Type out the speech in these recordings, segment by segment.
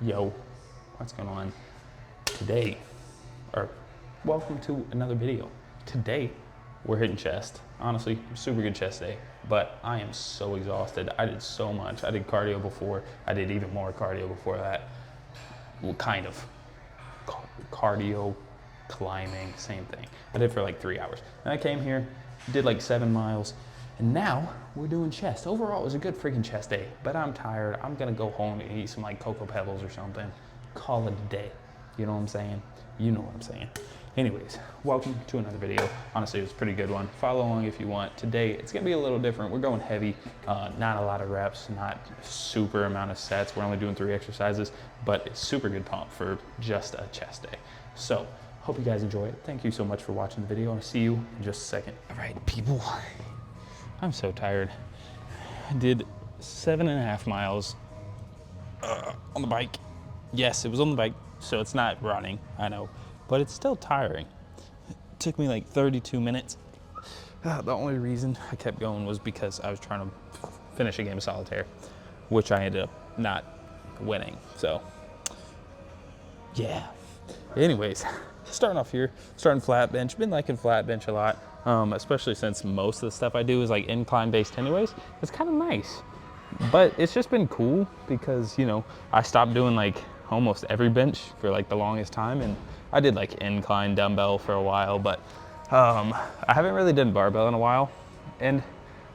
Yo, what's going on today? Or welcome to another video. Today we're hitting chest. Honestly, super good chest day, but I am so exhausted. I did so much. I did cardio before. I did even more cardio before that. Well, kind of cardio, climbing, same thing. I did for like 3 hours. And I came here, did like 7 miles, and now we're doing chest. Overall, it was a good freaking chest day, but I'm tired. I'm gonna go home and eat some like Cocoa Pebbles or something. Call it a day. You know what I'm saying? You know what I'm saying. Anyways, welcome to another video. Honestly, it was a pretty good one. Follow along if you want. Today, it's gonna be a little different. We're going heavy, not a lot of reps, not super amount of sets. We're only doing 3 exercises, but it's super good pump for just a chest day. So, hope you guys enjoy it. Thank you so much for watching the video. I'll see you in just a second. All right, people, I'm so tired. I did 7.5 miles on the bike. Yes, it was on the bike, so it's not running, I know, but it's still tiring. It took me like 32 minutes. The only reason I kept going was because I was trying to finish a game of solitaire, which I ended up not winning, so yeah. Anyways, starting off here, starting flat bench. Been liking flat bench a lot, especially since most of the stuff I do is like incline based anyways. It's kind of nice, but it's just been cool because, you know, I stopped doing like almost every bench for like the longest time, and I did like incline dumbbell for a while, but I haven't really done barbell in a while, and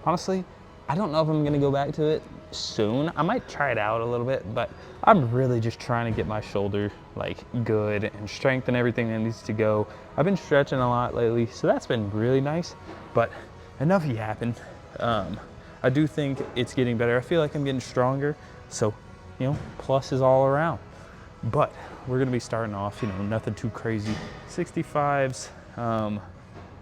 honestly, I don't know if I'm gonna go back to it soon. I might try it out a little bit, but I'm really just trying to get my shoulder like good and strengthen everything that needs to go. I've been stretching a lot lately, so that's been really nice, but enough yapping. I do think it's getting better. I feel like I'm getting stronger, so, you know, plus is all around. But we're gonna be starting off, you know, nothing too crazy. 65s.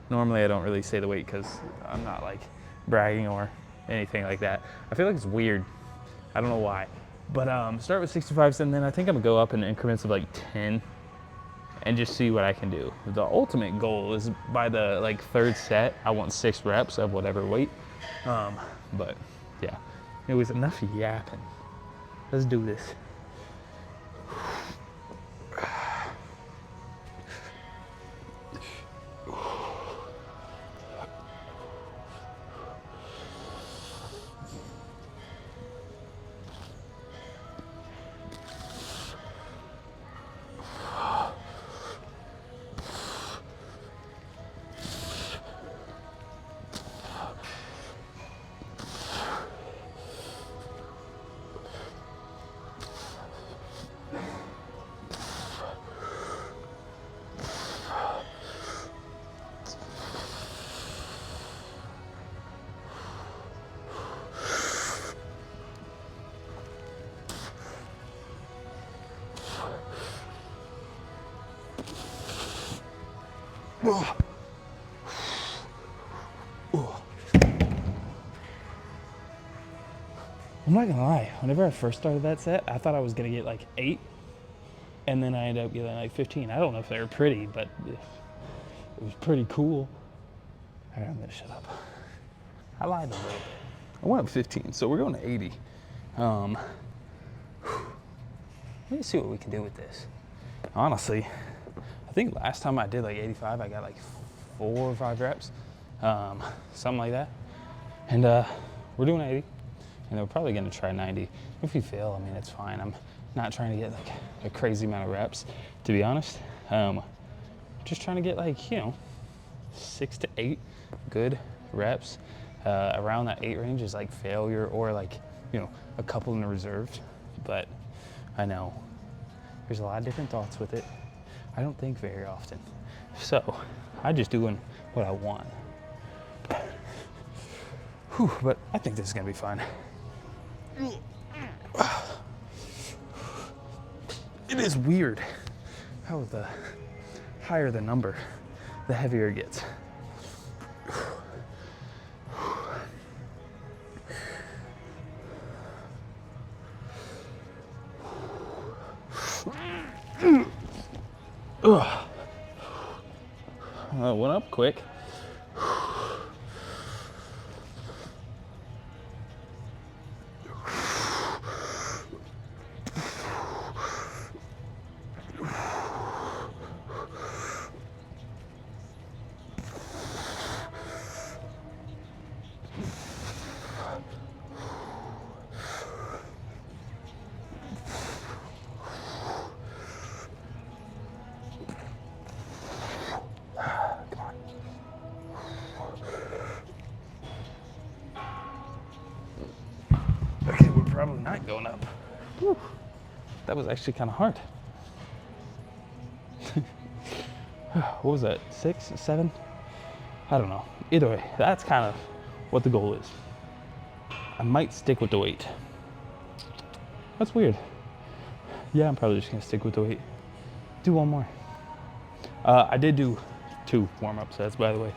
Normally I don't really say the weight because I'm not like bragging or anything like that. I feel like it's weird. I don't know why. But start with 65s, and then I think I'm gonna go up in increments of like 10 and just see what I can do. The ultimate goal is by the like 3rd set, I want 6 reps of whatever weight. But yeah, it was enough yapping. Let's do this. I'm not gonna lie, whenever I first started that set, I thought I was gonna get like 8, and then I ended up getting like 15. I don't know if they were pretty, but it was pretty cool. All right, I'm gonna shut up. I lied a little bit. I went up 15, so we're going to 80. Let's see what we can do with this. Honestly, I think last time I did like 85, I got like 4 or 5 reps, something like that. And we're doing 80, and we're probably gonna try 90. If we fail, I mean, it's fine. I'm not trying to get like a crazy amount of reps, to be honest. Just trying to get like, you know, 6 to 8 good reps. Around that 8 range is like failure or like, you know, a couple in the reserve. But I know there's a lot of different thoughts with it. I don't think very often. So I'm just doing what I want. Whew, but I think this is gonna be fun. It is weird how the higher the number, the heavier it gets. Went up quick. Whew. That was actually kind of hard. What was that, 6, 7? I don't know. Either way, that's kind of what the goal is. I might stick with the weight. That's weird. Yeah, I'm probably just gonna stick with the weight. Do one more. I did do 2 warm-up sets, by the way.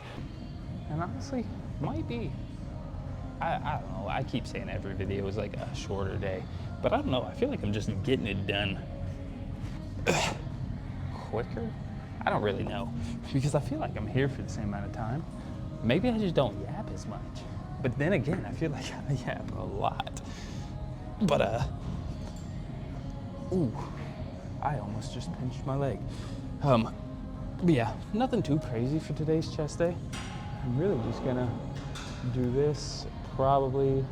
And honestly, might be, I don't know, I keep saying every video is like a shorter day, but I don't know, I feel like I'm just getting it done quicker? I don't really know, because I feel like I'm here for the same amount of time. Maybe I just don't yap as much. But then again, I feel like I yap a lot. But, ooh, I almost just pinched my leg. But yeah, nothing too crazy for today's chest day. I'm really just gonna do this, probably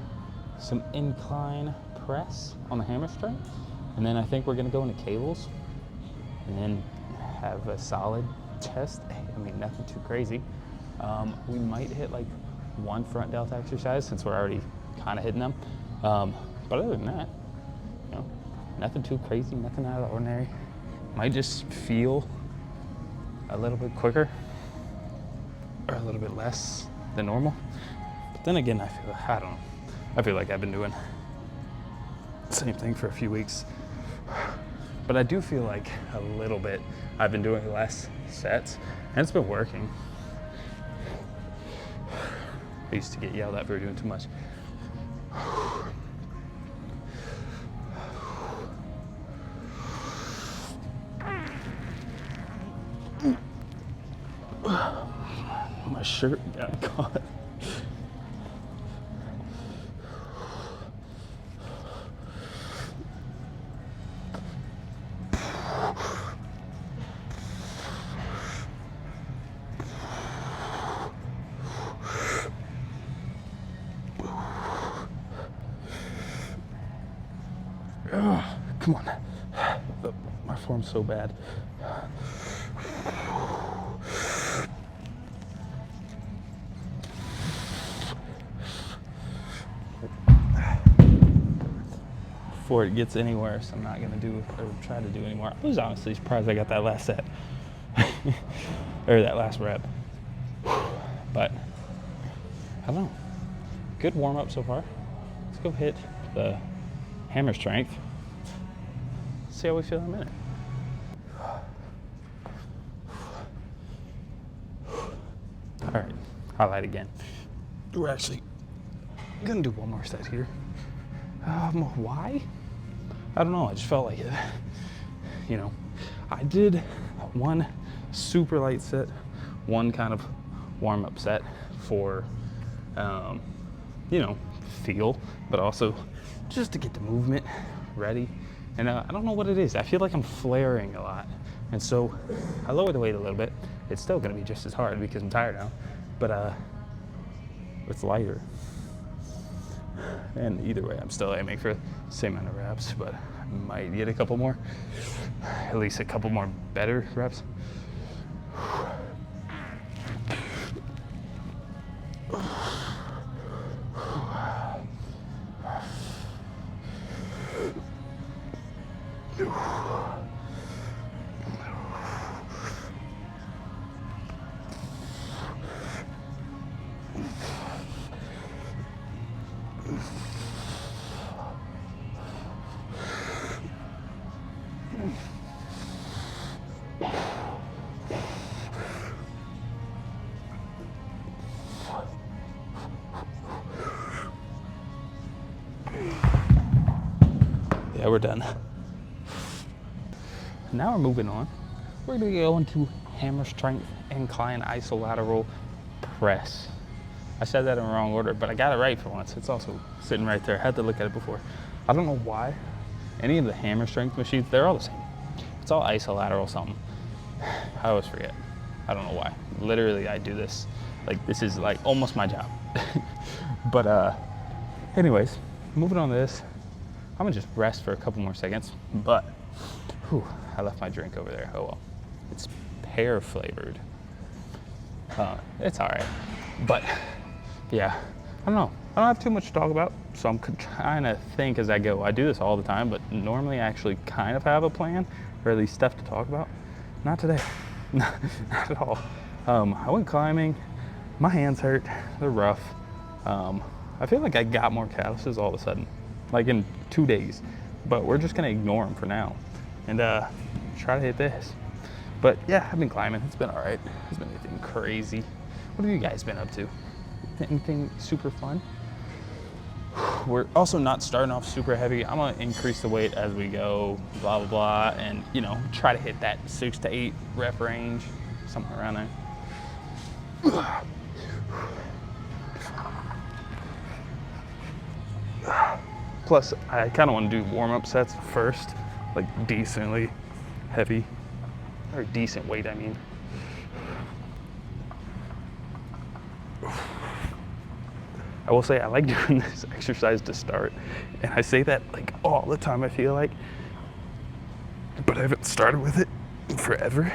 some incline press on the hammer strength. And then I think we're gonna go into cables and then have a solid chest. I mean, nothing too crazy. We might hit like 1 front delta exercise since we're already kind of hitting them. But other than that, you know, nothing too crazy, nothing out of the ordinary. Might just feel a little bit quicker or a little bit less than normal. But then again, I don't know. I feel like I've been doing the same thing for a few weeks. But I do feel like a little bit I've been doing less sets and it's been working. I used to get yelled at for doing too much. My shirt got caught. Come on. My form's so bad. Before it gets any worse, I'm not gonna do or try to do anymore. I was honestly surprised I got that last set. Or that last rep. But I don't know. Good warm up so far. Let's go hit the hammer strength. See how we feel in a minute. All right, highlight again. We're actually gonna do one more set here. Why? I don't know, I just felt like it. You know, I did 1 super light set, 1 kind of warm-up set for, you know, feel, but also just to get the movement ready. And I don't know what it is. I feel like I'm flaring a lot. And so I lowered the weight a little bit. It's still gonna be just as hard because I'm tired now, but it's lighter. And either way, I'm still aiming for the same amount of reps, but I might get a couple more, at least a couple more better reps. Yeah, we're done. Now we're moving on. We're gonna go into hammer strength incline isolateral press. I said that in the wrong order, but I got it right for once. It's also sitting right there. I had to look at it before. I don't know why. Any of the hammer strength machines, they're all the same. It's all isolateral something. I always forget. I don't know why. Literally, I do this. Like, this is like almost my job. But anyways, moving on to this. I'm gonna just rest for a couple more seconds, but whew, I left my drink over there. Oh well. It's pear flavored. It's all right. But yeah, I don't know. I don't have too much to talk about, so I'm trying to think as I go. I do this all the time, but normally I actually kind of have a plan, or at least stuff to talk about. Not today, not at all. I went climbing, my hands hurt, they're rough. I feel like I got more calluses all of a sudden, like in 2 days, but we're just gonna ignore them for now and try to hit this. But yeah, I've been climbing, it's been all right. It's been anything crazy. What have you guys been up to? Anything super fun? We're also not starting off super heavy. I'm gonna increase the weight as we go, blah, blah, blah, and you know, try to hit that 6 to 8 rep range, something around there. Plus, I kind of want to do warm-up sets first, like decently heavy, or decent weight, I mean. I will say I like doing this exercise to start, and I say that like all the time, I feel like, but I haven't started with it in forever.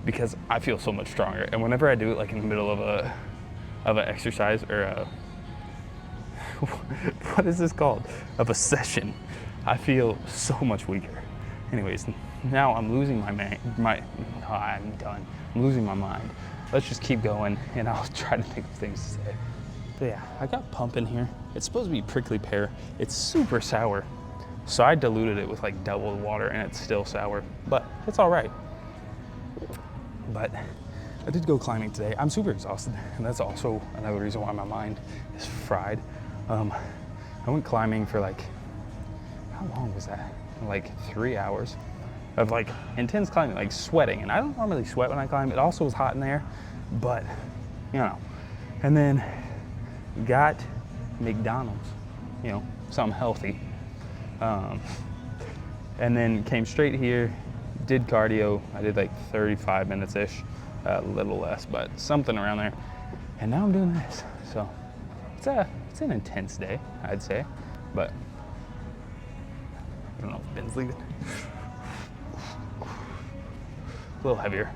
Because I feel so much stronger, and whenever I do it like in the middle of an exercise or a what is this called? Of a session, I feel so much weaker. Anyways, now I'm losing I'm done. I'm losing my mind. Let's just keep going, and I'll try to think of things to say. So yeah, I got pump in here. It's supposed to be prickly pear. It's super sour. So I diluted it with like double the water, and it's still sour, but it's all right. But I did go climbing today. I'm super exhausted, and that's also another reason why my mind is fried. I went climbing for like, how long was that? Like 3 hours of like intense climbing, like sweating. And I don't normally sweat when I climb. It also was hot in there, but you know. And then got McDonald's, you know, something healthy. And then came straight here, did cardio. I did like 35 minutes-ish, a little less, but something around there. And now I'm doing this. So it's an intense day, I'd say, but I don't know if Ben's leaving. A little heavier.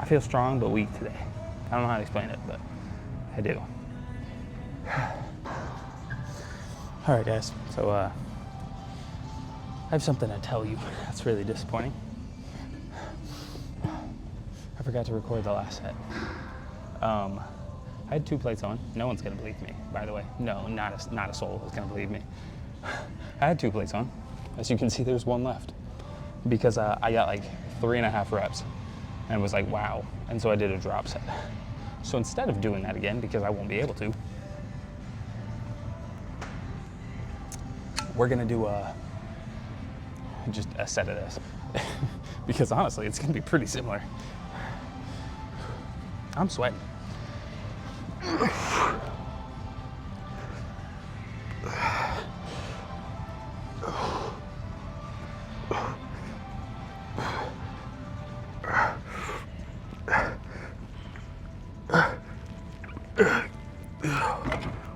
I feel strong but weak today. I don't know how to explain it, but I do. All right, guys, so I have something to tell you. That's really disappointing. I forgot to record the last set. I had 2 plates on. No one's gonna believe me, by the way. No, not a soul is gonna believe me. I had 2 plates on. As you can see, there's 1 left because I got like 3.5 reps and was like, wow. And so I did a drop set. So instead of doing that again, because I won't be able to, we're gonna do just a set of this. Because honestly, it's gonna be pretty similar. I'm sweating.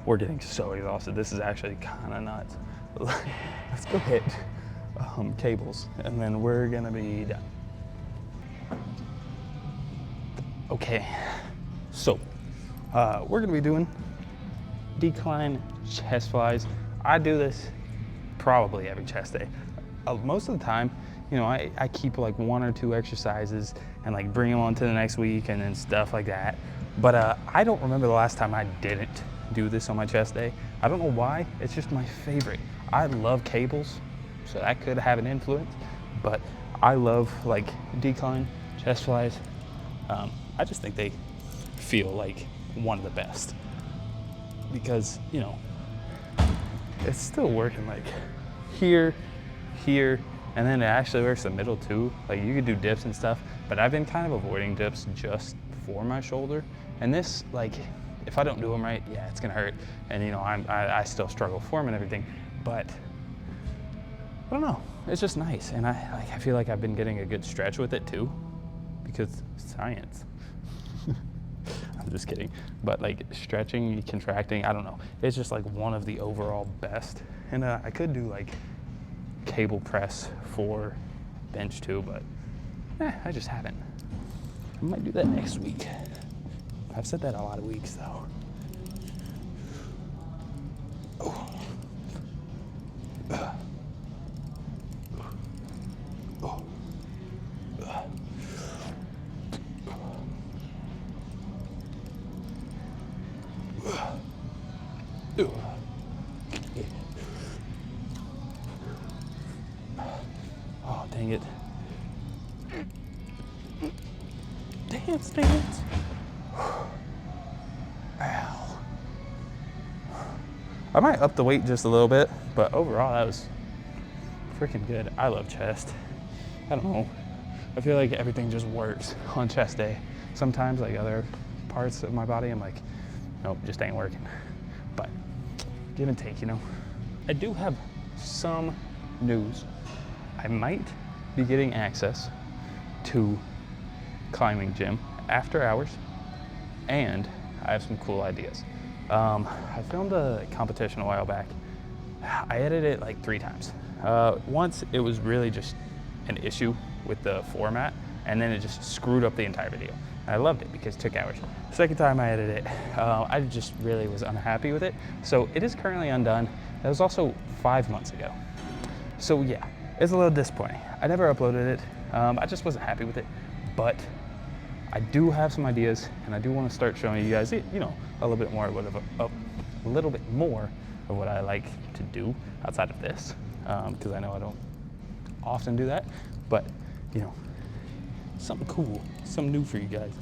We're getting so exhausted. This is actually kind of nuts. Let's go hit cables, and then we're gonna be done. Okay, so we're gonna be doing decline chest flies. I do this probably every chest day. Most of the time, you know, I keep like 1 or 2 exercises and like bring them on to the next week and then stuff like that. But I don't remember the last time I didn't do this on my chest day. I don't know why, it's just my favorite. I love cables, so that could have an influence, but I love like decline chest flies. I just think they feel like one of the best because, you know, it's still working like here, and then it actually works the middle too. Like you could do dips and stuff, but I've been kind of avoiding dips just for my shoulder And this, like, if I don't do them right, yeah, it's gonna hurt. And you know, I still struggle form and everything, but I don't know, it's just nice. And I feel like I've been getting a good stretch with it too, because science. I'm just kidding. But like stretching, contracting, I don't know. It's just like one of the overall best. And I could do like cable press for bench too, but I just haven't. I might do that next week. I've said that a lot of weeks though. Oh. Oh. Oh, dang it. Dance. Ow. I might up the weight just a little bit, but overall that was freaking good. I love chest. I don't know. I feel like everything just works on chest day. Sometimes like other parts of my body, I'm like, nope, just ain't working. But give and take, you know. I do have some news. I might be getting access to climbing gym after hours, and I have some cool ideas. I filmed a competition a while back. I edited it like 3 times. Once it was really just an issue with the format, and then it just screwed up the entire video. I loved it because it took hours. Second time I edited it, I just really was unhappy with it. So it is currently undone. That was also 5 months ago. So yeah, it's a little disappointing. I never uploaded it. I just wasn't happy with it, but I do have some ideas, and I do want to start showing you guys, you know, a little bit more of what I like to do outside of this, because I know I don't often do that, but you know, something cool, something new for you guys.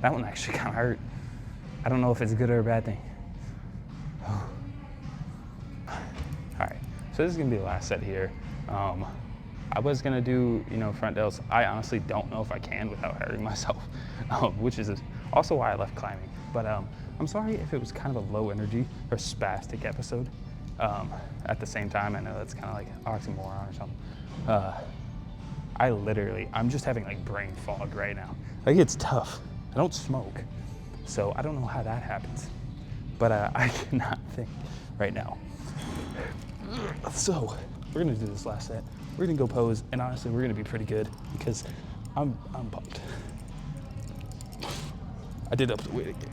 That one actually kind of hurt. I don't know if it's a good or a bad thing. All right, so this is gonna be the last set here. I was gonna do, you know, front delts. I honestly don't know if I can without hurting myself, which is also why I left climbing. But I'm sorry if it was kind of a low energy or spastic episode. At the same time, I know that's kind of like oxymoron or something. I'm just having like brain fog right now. Like, it's tough. I don't smoke, so I don't know how that happens, but I cannot think right now. So we're gonna do this last set. We're gonna go pose, and honestly, we're gonna be pretty good because I'm pumped. I did up the weight again.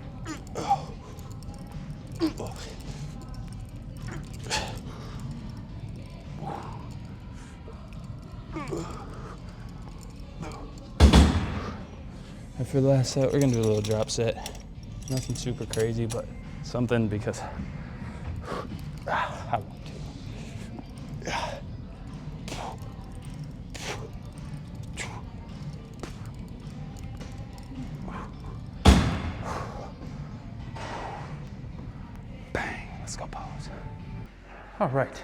And for the last set, we're gonna do a little drop set. Nothing super crazy, but something because I want to. Bang, let's go pose. All right,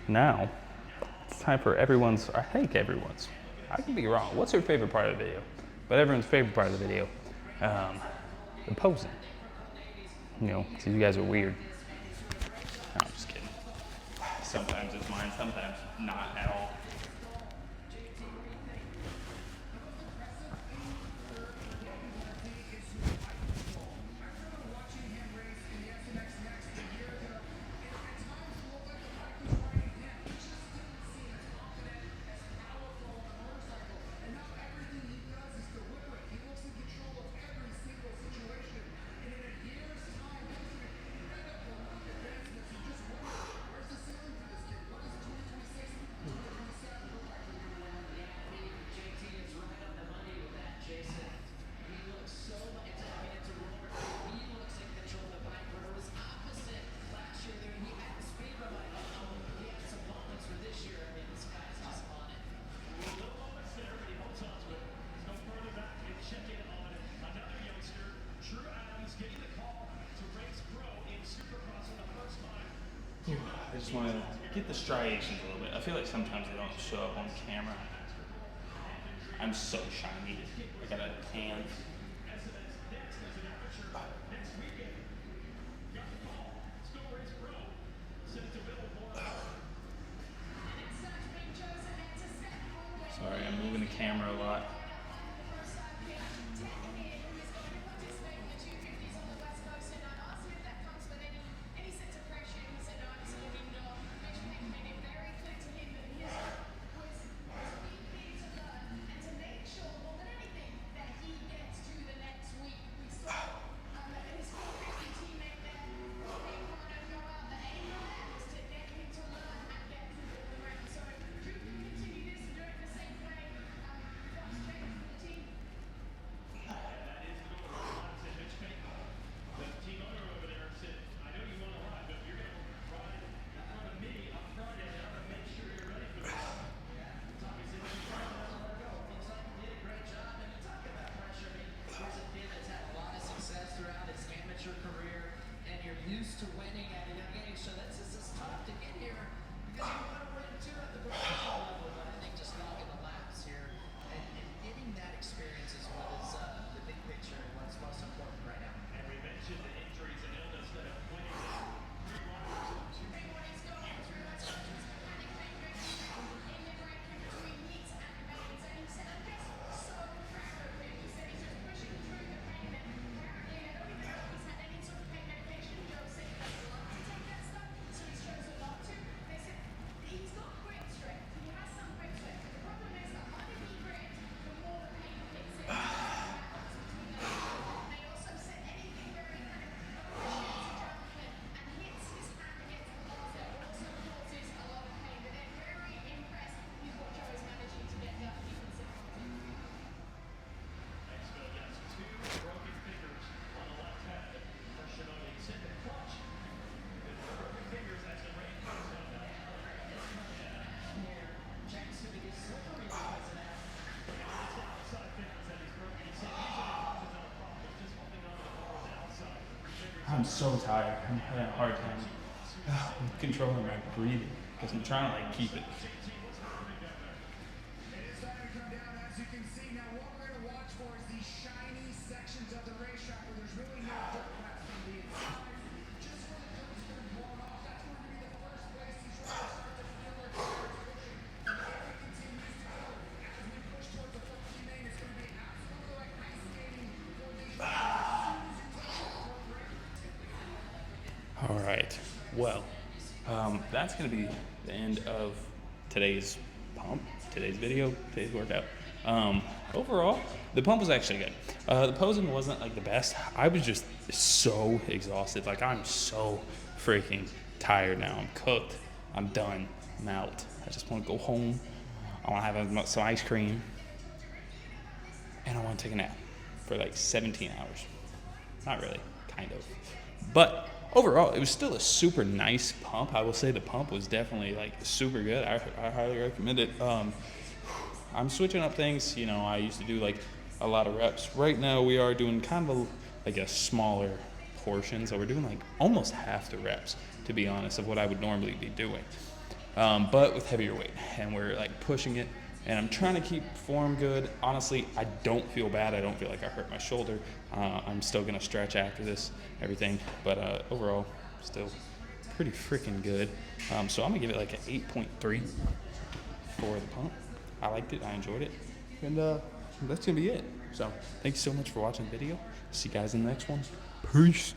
now it's time for everyone's, I think everyone's, I can be wrong. What's your favorite part of the video? But everyone's favorite part of the video, the posing. You know, because you guys are weird. No, I'm just kidding. Sometimes it's mine, sometimes not at all. just want to get the striations a little bit. I feel like sometimes they don't show up on camera. I'm so shiny. I got a tan. Sorry, I'm moving the camera a lot. Used to winning at a young age, so this is tough to get here because you want to win too at the professional level. But I think just knocking the laps here and getting that experience is what is the big picture and what's most important right now. And we mentioned the injuries and illness that have winning this. I'm so tired. I'm having a hard time controlling my breathing because I'm trying to like keep it. As you can see now, what we're going to watch for is these shiny sections of the racetrack where there's really no dirt paths from the inside. Just where the dirt's been blown off, that's going to be the first place these riders start to feel their tires pushing. And as it continues to go, as we push towards the 14 lane, it's going to be absolutely like ice skating for these riders. All right. Well, that's going to be the end of today's pump, today's video, today's workout. Overall, the pump was actually good. The posing wasn't like the best. I was just so exhausted. Like I'm so freaking tired now. I'm cooked. I'm done. I'm out. I just want to go home. I want to have some ice cream. And I want to take a nap for like 17 hours. Not really, kind of. But overall, it was still a super nice pump. I will say the pump was definitely like super good. I highly recommend it. I'm switching up things. You know, I used to do like a lot of reps. Right now we are doing kind of like a smaller portion. So we're doing like almost half the reps, to be honest, of what I would normally be doing. But with heavier weight, and we're like pushing it. And I'm trying to keep form good. Honestly, I don't feel bad. I don't feel like I hurt my shoulder. I'm still gonna stretch after this, everything. But overall, still pretty freaking good. So I'm gonna give it like an 8.3 for the pump. I liked it. I enjoyed it. And that's gonna be it. So thank you so much for watching the video. See you guys in the next one. Peace.